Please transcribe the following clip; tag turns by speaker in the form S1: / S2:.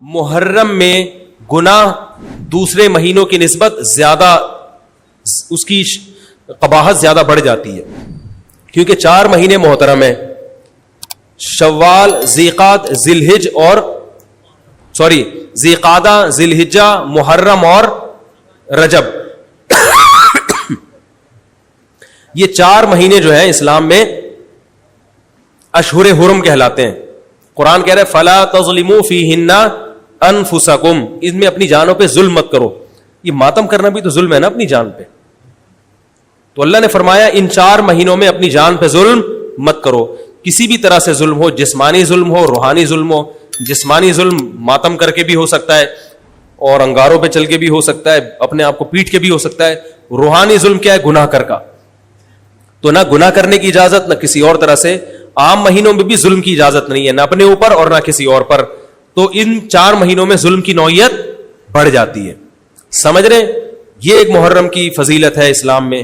S1: محرم میں گناہ دوسرے مہینوں کی نسبت زیادہ اس کی قباحت زیادہ بڑھ جاتی ہے، کیونکہ 4 مہینے محترم ہیں، شوال، ذیقعدہ، ذیقعدہ، ذی الحجہ، محرم اور رجب. یہ 4 مہینے جو ہیں اسلام میں اشہر حرم کہلاتے ہیں. قرآن کہہ رہا ہے فلا تظلموا فیہن انفسکم، اس میں اپنی جانوں پہ ظلم مت کرو. یہ ماتم کرنا بھی تو ظلم ہے نا اپنی جان پہ. تو اللہ نے فرمایا ان 4 مہینوں میں اپنی جان پہ ظلم مت کرو. کسی بھی طرح سے ظلم ہو، جسمانی ظلم ہو، روحانی ظلم ہو. جسمانی ظلم ماتم کر کے بھی ہو سکتا ہے اور انگاروں پہ چل کے بھی ہو سکتا ہے، اپنے آپ کو پیٹ کے بھی ہو سکتا ہے. روحانی ظلم کیا ہے؟ گناہ کر کا. تو نہ گناہ کرنے کی اجازت، نہ کسی اور طرح سے. عام مہینوں میں بھی ظلم کی اجازت نہیں ہے، نہ اپنے اوپر اور نہ کسی اور پر. تو ان 4 مہینوں میں ظلم کی نوعیت بڑھ جاتی ہے. سمجھ رہے ہیں؟ یہ ایک محرم کی فضیلت ہے اسلام میں.